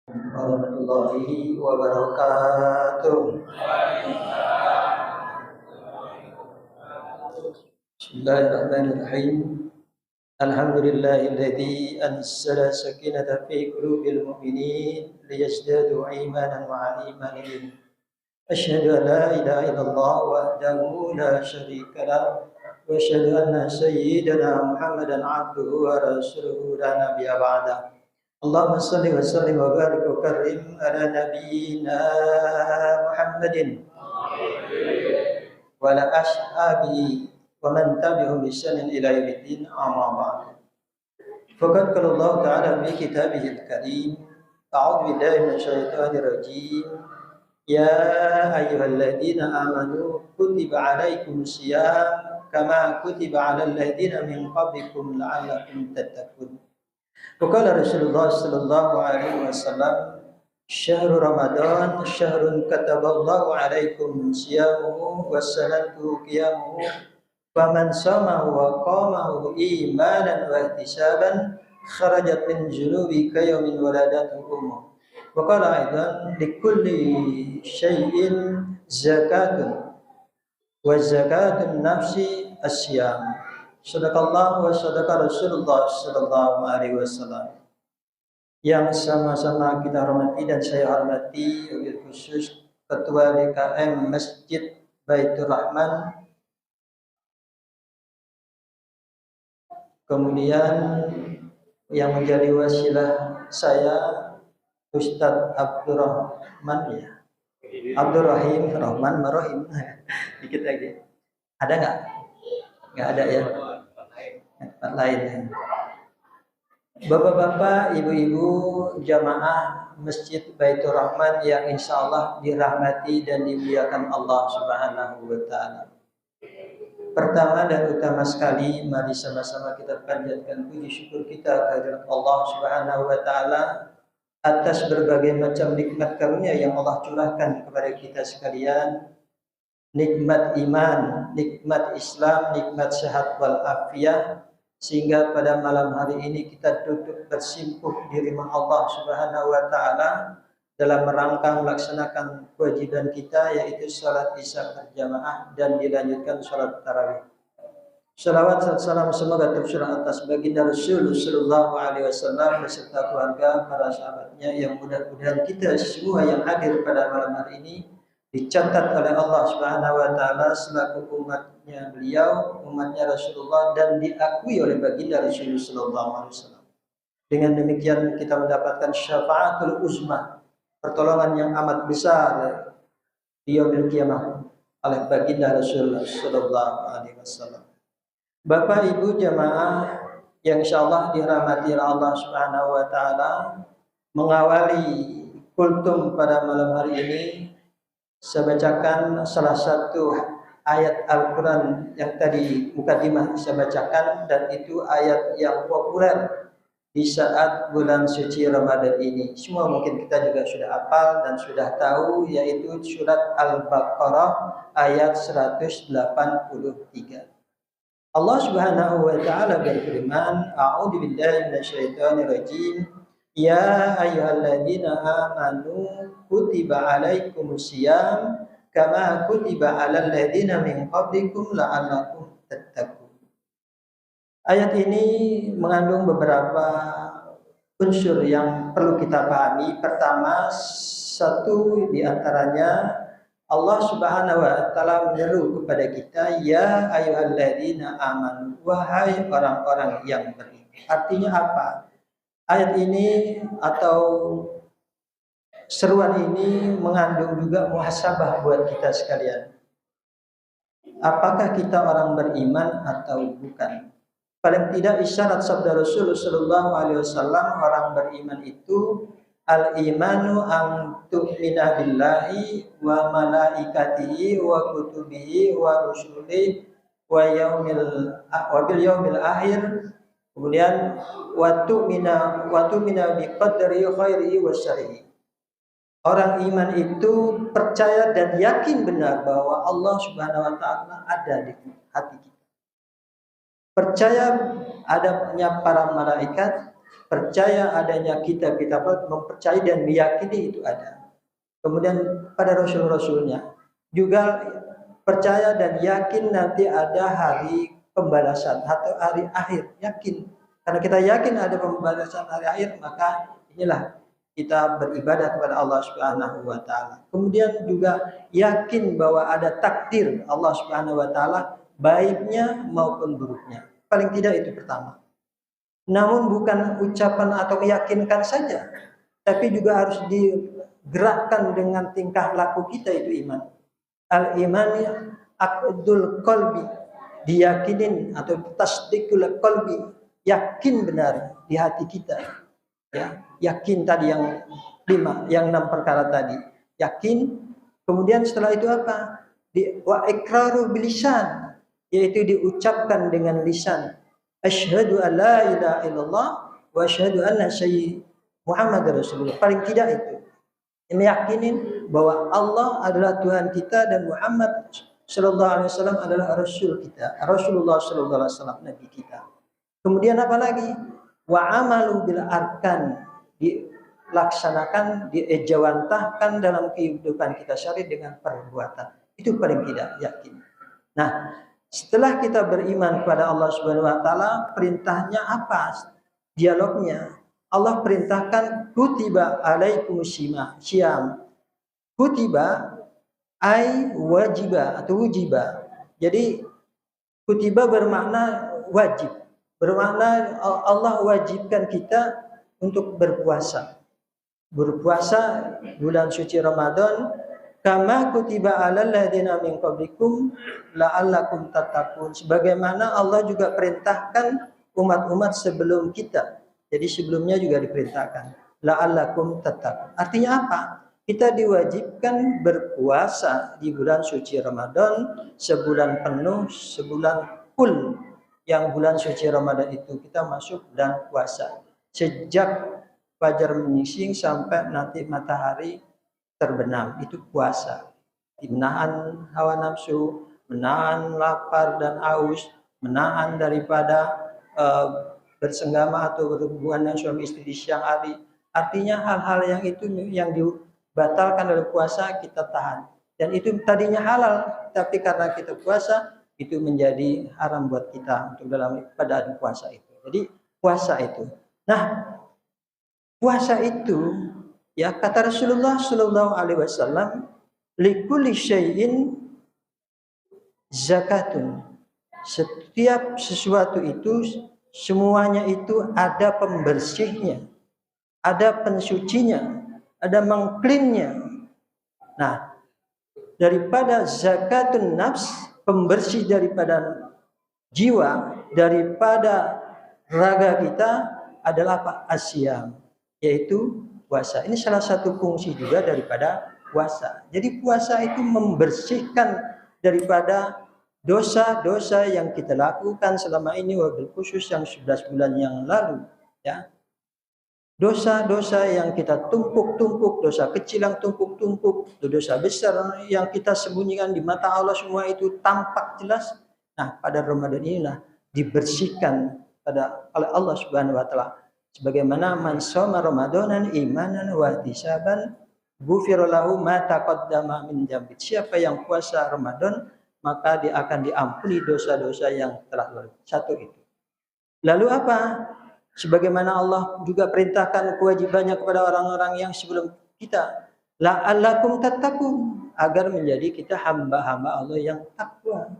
Warahmatullahi wabarakatuh. Bismillahirrahmanirrahim. Alhamdulillahilladzi anzala sakinata fi qulubil mu'minin liyazdadu imanan ma'a imanihim. Asyhadu an la ilaha illallah wahdahu la syarika lah wa asyhadu anna sayyidana Muhammadan abduhu wa rasuluhu la nabiyya ba'dah. Allahumma salli wa sallim wa barik wa karim ala nabiyyina Muhammadin wa ala ashabihi wa man tabi'ahum bi ihsanin ila yaumiddin, amma ba'd. Faqad qala Allah ta'ala fi kitabihil karim, a'udzu billahi minasyaitonir rajim. Ya ayyuhalladzina amanu kutiba 'alaikumus syiyam kama kutiba 'alal ladzina min qablikum la'allakum tattaqun. Waqala Rasulullah sallallahu alaihi wasallam, syahrul Ramadan syahrun kataballahu alaikum siyamuhu wa sanatuhu qiyamuhu faman shamahu wa qamahu imanan wa ihtisaban kharajat min junubi kayawmin waladatuhu ummuh. Waqala aidan likulli syai'in zakatun wa zakatun nafsi as-siyam. Sadaqallah wa sadaqa Rasulullah sallallahu alaihi wasallam. Yang sama-sama kita hormati dan saya hormati, wabil khusus Ketua DKM Masjid Baitur Rahman, kemudian yang menjadi wasilah saya Ustadz Abdurrahman, ya, Abdurrahim, Rahman Marahim. Dikit lagi. Ada nggak? Nggak ada ya. Tempat lain ya. Bapak-bapak, ibu-ibu, jamaah Masjid Baitur Rahman yang insya Allah dirahmati dan dimuliakan Allah Subhanahu wa Ta'ala. Pertama dan utama sekali, mari sama-sama kita panjatkan puji syukur kita kehadirat Allah Subhanahu wa Ta'ala atas berbagai macam nikmat karunia yang Allah curahkan kepada kita sekalian. Nikmat iman, nikmat Islam, nikmat sehat wal afiat, sehingga pada malam hari ini kita duduk bersimpuh di rumah Allah Subhanahu wa Ta'ala dalam rangka melaksanakan kewajiban kita, yaitu salat isya berjamaah dan dilanjutkan salat tarawih. Salawat dan salam semoga tercurah atas baginda Rasul sallallahu alaihi wasallam beserta keluarga, para sahabatnya, yang mudah-mudahan kita semua yang hadir pada malam hari ini dicatat oleh Allah Subhanahu wa Ta'ala selaku umatnya beliau, umatnya Rasulullah, dan diakui oleh baginda Rasulullah sallallahu alaihi wasallam. Dengan demikian kita mendapatkan syafaatul uzma, pertolongan yang amat besar di yaumil qiyamah oleh baginda Rasulullah sallallahu alaihi wasallam. Bapak Ibu jamaah yang insyaallah dirahmati Allah Subhanahu wa Ta'ala, mengawali kultum pada malam hari ini saya bacakan salah satu ayat Al-Quran yang tadi mukadimah saya bacakan, dan itu ayat yang populer di saat bulan suci Ramadan ini. Semua mungkin kita juga sudah hafal dan sudah tahu, yaitu surat Al-Baqarah ayat 183. Allah Subhanahu wa Ta'ala berfirman, a'udzu billahi minasyaitonir rajim. Ya ayyuhalladzina amanu kutiba alaikumus syiyam kama kutiba alal ladzina min qablikum la'allakum tattaqun. Ayat ini mengandung beberapa unsur yang perlu kita pahami. Pertama, satu di antaranya Allah Subhanahu wa Ta'ala menyeru kepada kita, ya ayyuhalladzina amanu, wahai orang-orang yang beriman. Artinya apa? Ayat ini atau seruan ini mengandung juga muhasabah buat kita sekalian. Apakah kita orang beriman atau bukan? Paling tidak isyarat sabda Rasulullah sallallahu alaihi wasallam, orang beriman itu al-imanu an tu'mina billahi wa malaikatihi wa kutubihi wa rusulihi wa bil yaumil akhir. Kemudian watu mina biqadri khairihi wa syarrihi. Orang iman itu percaya dan yakin benar bahwa Allah Subhanahu wa Ta'ala ada di hati kita. Percaya adanya para malaikat, percaya adanya kitab-kitab, mempercayai dan meyakini itu ada. Kemudian pada rasul-rasulnya juga percaya dan yakin nanti ada hari pembalasan atau hari akhir, yakin. Karena kita yakin ada pembalasan hari akhir, maka inilah kita beribadah kepada Allah Subhanahu wa taala. Kemudian juga yakin bahwa ada takdir Allah Subhanahu wa taala, baiknya maupun buruknya. Paling tidak itu pertama. Namun bukan ucapan atau meyakinkan saja, tapi juga harus digerakkan dengan tingkah laku kita, itu iman. Al-imani aqdul qalbi, diyakinin atau tasdiqul qalbi, yakin benar di hati kita. Ya, yakin tadi yang 6 perkara tadi. Yakin, kemudian setelah itu apa? Wa iqraru bilisan, yaitu diucapkan dengan lisan. Asyhadu an la ilaha illallah wa asyhadu anna sayyidina Muhammad Rasulullah. Paling tidak itu meyakinin bahwa Allah adalah Tuhan kita dan Muhammad sallallahu alaihi wasallam adalah rasul kita, Rasulullah sallallahu alaihi wasallam nabi kita. Kemudian apa lagi? Wa amalu bil arkan, dilaksanakan, diejawantahkan dalam kehidupan kita sehari dengan perbuatan. Itu paling tidak yakin. Nah, setelah kita beriman kepada Allah Subhanahu wa taala, perintahnya apa? Dialognya. Allah perintahkan kutiba alaikumus syiyam. Kutiba ai wajiba atau wujiba. Jadi kutiba bermakna wajib. Bermakna Allah wajibkan kita untuk berpuasa. Berpuasa bulan suci Ramadan, kama kutiba alal ladzina min qablikum la'allakum tattaqun. Sebagaimana Allah juga perintahkan umat-umat sebelum kita. Jadi sebelumnya juga diperintahkan la'allakum tattaqun. Artinya apa? Kita diwajibkan berpuasa di bulan suci Ramadan sebulan penuh, sebulan full. Yang bulan suci Ramadan itu kita masuk bulan puasa. Sejak fajar menyingsing sampai nanti matahari terbenam, itu puasa. Menahan hawa nafsu, menahan lapar dan haus, menahan daripada bersenggama atau berhubungan dengan suami istri di siang hari. Artinya hal-hal yang itu yang dibatalkan dalam puasa kita tahan. Dan itu tadinya halal, tapi karena kita puasa itu menjadi haram buat kita untuk dalam pada puasa itu. Jadi puasa itu. Nah, puasa itu ya kata Rasulullah Shallallahu Alaihi Wasallam, likulli syai'in zakatun. Setiap sesuatu itu semuanya itu ada pembersihnya, ada pensucinya, ada mengklinnya. Nah, daripada zakatun nafs, pembersih daripada jiwa, daripada raga kita adalah apa? Asyam, yaitu puasa. Ini salah satu fungsi juga daripada puasa. Jadi puasa itu membersihkan daripada dosa-dosa yang kita lakukan selama ini, wabil khusus yang 11 bulan yang lalu, ya. Dosa-dosa yang kita tumpuk-tumpuk, dosa kecil yang tumpuk-tumpuk, dosa besar yang kita sembunyikan di mata Allah, semua itu tampak jelas. Nah, pada Ramadan inilah dibersihkan oleh Allah Subhanahu wa taala. Sebagaimana man shoma ramadanan imanan wa ihtisaban ghufira lahu ma taqaddama min dzambi. Siapa yang puasa Ramadan, maka dia akan diampuni dosa-dosa yang telah lalu. Satu itu. Lalu apa? Sebagaimana Allah juga perintahkan kewajibannya kepada orang-orang yang sebelum kita, la'allakum tattaqun, agar menjadi kita hamba-hamba Allah yang takwa,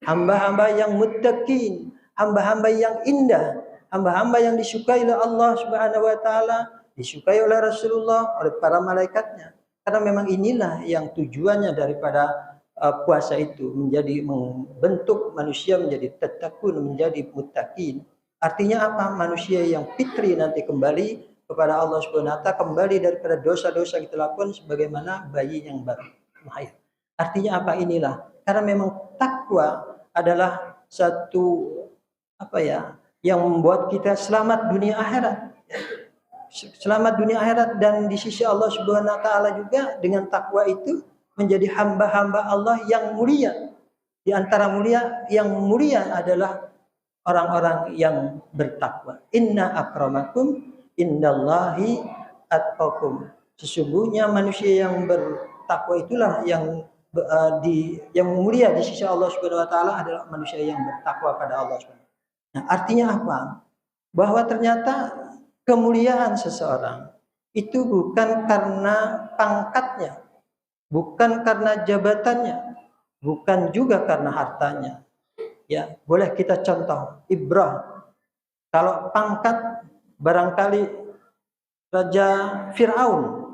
hamba-hamba yang muttaqin, hamba-hamba yang indah, hamba-hamba yang disukai oleh Allah Subhanahu wa taala, disukai oleh Rasulullah, oleh para malaikatnya. Karena memang inilah yang tujuannya daripada puasa itu, menjadi membentuk manusia menjadi tattaqun, menjadi muttaqin. Artinya apa? Manusia yang fitri nanti kembali kepada Allah Subhanahu wa taala, kembali daripada dosa-dosa kita lakukan sebagaimana bayi yang baru lahir. Artinya apa? Inilah karena memang takwa adalah satu yang membuat kita selamat dunia akhirat. Selamat dunia akhirat, dan di sisi Allah Subhanahu wa taala juga dengan takwa itu menjadi hamba-hamba Allah yang mulia. Di antara yang mulia adalah orang-orang yang bertakwa. Inna akramakum indallahi atqakum. Sesungguhnya manusia yang bertakwa itulah yang mulia di sisi Allah Subhanahu wa taala adalah manusia yang bertakwa pada Allah Subhanahu. Nah, artinya apa? Bahwa ternyata kemuliaan seseorang itu bukan karena pangkatnya, bukan karena jabatannya, bukan juga karena hartanya. Ya, boleh kita contoh ibrah. Kalau pangkat barangkali Raja Fir'aun,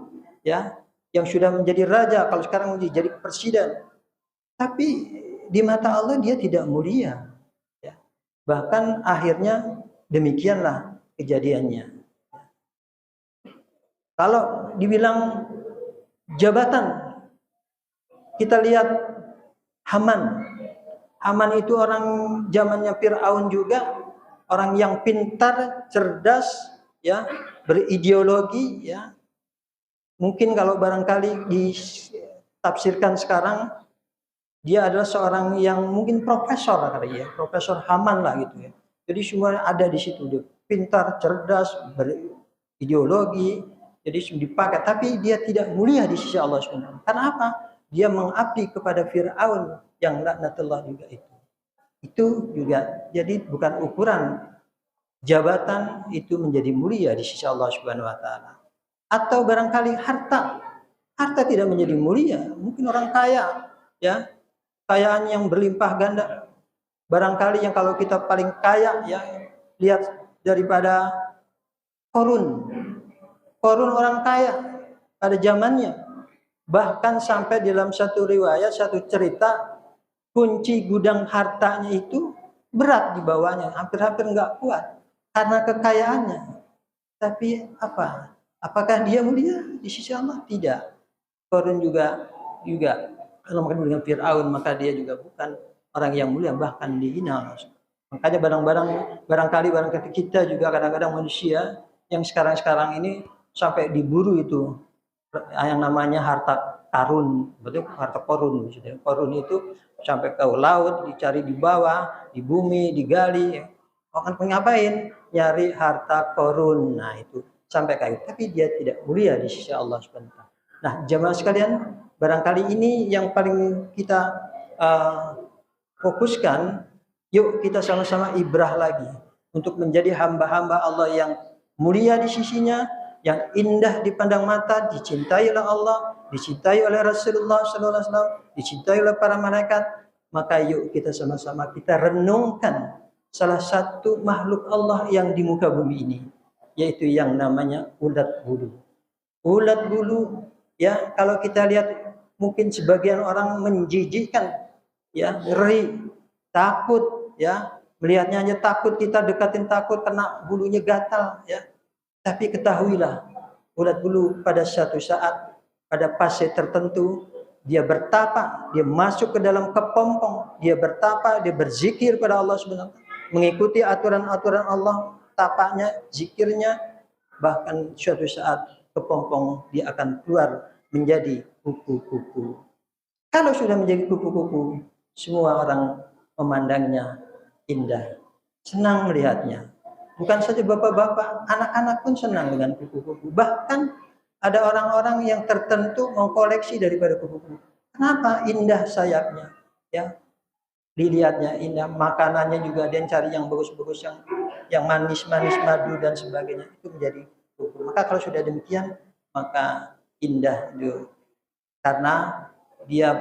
ya, yang sudah menjadi raja, kalau sekarang menjadi presiden, tapi di mata Allah dia tidak mulia, ya. Bahkan akhirnya demikianlah kejadiannya. Kalau dibilang jabatan, kita lihat Haman. Haman itu orang zamannya Fir'aun juga, orang yang pintar, cerdas, ya, berideologi, ya. Mungkin kalau barangkali ditafsirkan sekarang, dia adalah seorang yang mungkin profesor kali ya, Profesor Haman lah gitu ya. Jadi semua ada di situ, dia pintar, cerdas, berideologi, jadi dipakai. Tapi dia tidak mulia di sisi Allah SWT. Karena apa? Dia mengabdi kepada Fir'aun yang laknatullah juga itu. Itu juga jadi bukan ukuran jabatan itu menjadi mulia di sisi Allah Subhanahu wa taala. Atau barangkali harta tidak menjadi mulia. Mungkin orang kaya, ya, kekayaan yang berlimpah ganda. Barangkali yang kalau kita paling kaya, ya, lihat daripada Korun. Korun orang kaya pada zamannya. Bahkan sampai dalam satu riwayat, satu cerita, kunci gudang hartanya itu berat di bawahnya, hampir-hampir nggak kuat karena kekayaannya. Tapi apa? Apakah dia mulia di sisi Allah? Tidak. Korun juga kalau makan dengan Fir'aun, maka dia juga bukan orang yang mulia, bahkan dihina. Makanya barangkali kita juga kadang-kadang manusia yang sekarang ini sampai diburu itu yang namanya harta karun, betul, harta korun. Korun itu sampai ke laut, dicari di bawah, di bumi, digali. Akan ngapain? Nyari harta korun. Nah itu sampai kayak gitu. Tapi dia tidak mulia di sisi Allah Subhanahu wa taala. Nah, jemaah sekalian, barangkali ini yang paling kita fokuskan. Yuk kita sama-sama ibrah lagi untuk menjadi hamba-hamba Allah yang mulia di sisinya, yang indah dipandang mata, dicintai oleh Allah, dicintai oleh Rasulullah SAW, dicintai oleh para malaikat. Maka yuk kita sama-sama kita renungkan salah satu makhluk Allah yang di muka bumi ini, yaitu yang namanya ulat bulu. Ulat bulu, ya, kalau kita lihat mungkin sebagian orang menjijikkan, ya, ngeri, takut, ya, melihatnya hanya takut, kita dekatin takut karena bulunya gatal, ya. Tapi ketahuilah, ulat bulu pada suatu saat, pada fase tertentu, dia bertapa, dia masuk ke dalam kepompong, dia bertapa, dia berzikir pada Allah Subhanahu wa taala, mengikuti aturan-aturan Allah, tapanya, zikirnya, bahkan suatu saat kepompong dia akan keluar menjadi kupu-kupu. Kalau sudah menjadi kupu-kupu, semua orang memandangnya indah, senang melihatnya. Bukan saja bapak-bapak, anak-anak pun senang dengan kupu-kupu. Bahkan ada orang-orang yang tertentu mengkoleksi daripada kupu-kupu. Kenapa? Indah sayapnya, ya. Dilihatnya indah, makanannya juga dia cari yang bagus-bagus, yang manis-manis, madu dan sebagainya. Itu menjadi kupu. Maka kalau sudah demikian, maka indah itu. Karena dia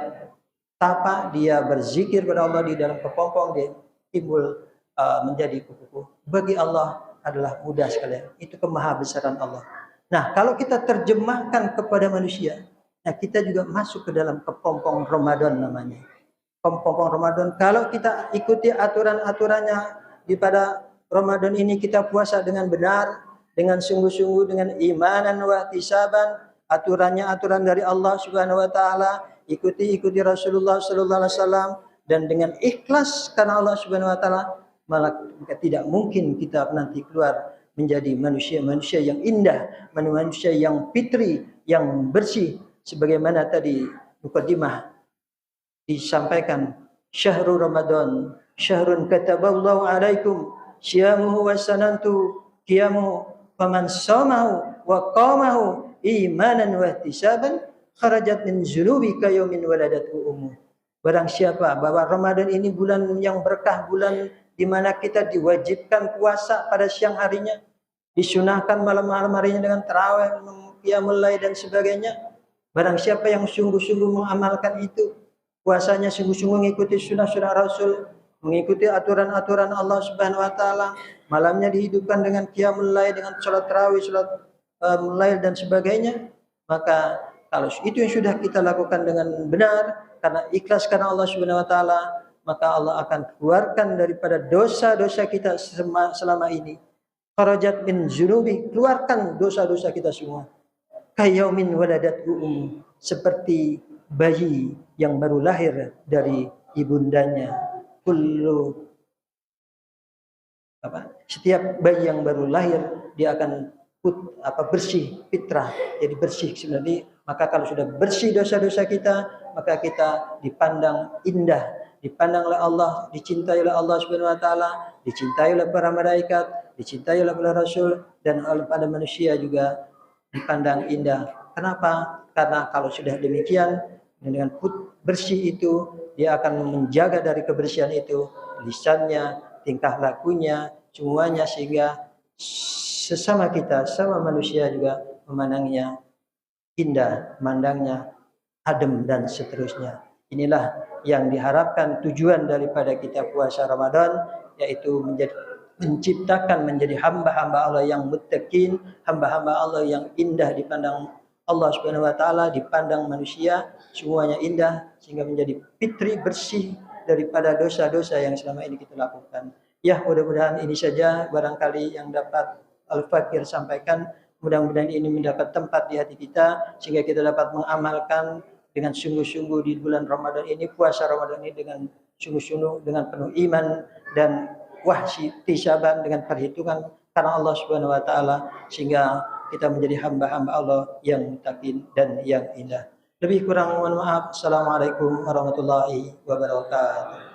tapa, dia berzikir pada Allah di dalam kepompong, dia timbul menjadi kupu-kupu. Bagi Allah adalah mudah sekali. Itu kemahabesaran Allah. Nah, kalau kita terjemahkan kepada manusia, nah kita juga masuk ke dalam kepompong Ramadan namanya. Kepompong Ramadan. Kalau kita ikuti aturan-aturannya di pada Ramadan ini, kita puasa dengan benar, dengan sungguh-sungguh, dengan imanan wa ihtisaban, aturannya aturan dari Allah Subhanahu wa taala, ikuti Rasulullah sallallahu alaihi wasallam, dan dengan ikhlas karena Allah Subhanahu wa taala, maka tidak mungkin kita nanti keluar menjadi manusia-manusia yang indah, manusia yang fitri, yang bersih, sebagaimana tadi mukadimah disampaikan, syahrul Ramadan syahrun kataballahu alaikum syiamuhu wa sanantu qiyamuhu faman shamahu wa qamahu imanan wa ihtisaban kharajat min dzunubi kayaumin waladatu ummu. Barang siapa bahwa Ramadan ini bulan yang berkah, bulan di mana kita diwajibkan puasa pada siang harinya, disunahkan malam-malam harinya dengan tarawih, qiyamul lail dan sebagainya. Barang siapa yang sungguh-sungguh mengamalkan itu, puasanya sungguh-sungguh mengikuti sunnah-sunnah Rasul, mengikuti aturan-aturan Allah Subhanahu wa taala, malamnya dihidupkan dengan qiyamul lail, dengan salat tarawih, salat lail dan sebagainya, maka kalau itu yang sudah kita lakukan dengan benar karena ikhlas karena Allah Subhanahu wa taala, maka Allah akan keluarkan daripada dosa-dosa kita selama ini. Kharajat min dzunubi, keluarkan dosa-dosa kita semua. Kayaumin waladatu ummu, seperti bayi yang baru lahir dari ibundanya. Setiap bayi yang baru lahir dia akan bersih fitrah, jadi bersih sebenarnya. Maka kalau sudah bersih dosa-dosa kita, maka kita dipandang indah, dipandang oleh Allah, dicintai oleh Allah Subhanahu wa taala, dicintai oleh para malaikat, dicintai oleh para rasul, dan oleh pada manusia juga dipandang indah. Kenapa? Karena kalau sudah demikian, dengan bersih itu, dia akan menjaga dari kebersihan itu lisannya, tingkah lakunya, semuanya, sehingga sesama kita, sama manusia juga memandangnya indah, memandangnya adem dan seterusnya. Inilah yang diharapkan tujuan daripada kita puasa Ramadan, yaitu menciptakan menjadi hamba-hamba Allah yang muttaqin, hamba-hamba Allah yang indah dipandang Allah Subhanahu wa taala, dipandang manusia semuanya indah, sehingga menjadi fitri bersih daripada dosa-dosa yang selama ini kita lakukan. Ya, mudah-mudahan ini saja barangkali yang dapat Al-Fakir sampaikan. Mudah-mudahan ini mendapat tempat di hati kita sehingga kita dapat mengamalkan dengan sungguh-sungguh di bulan Ramadan ini, puasa Ramadan ini dengan sungguh-sungguh, dengan penuh iman dan ihtisaban, dengan perhitungan karena Allah Subhanahu wa taala, sehingga kita menjadi hamba-hamba Allah yang muttaqin dan yang indah. Lebih kurang mohon maaf. Assalamualaikum warahmatullahi wabarakatuh.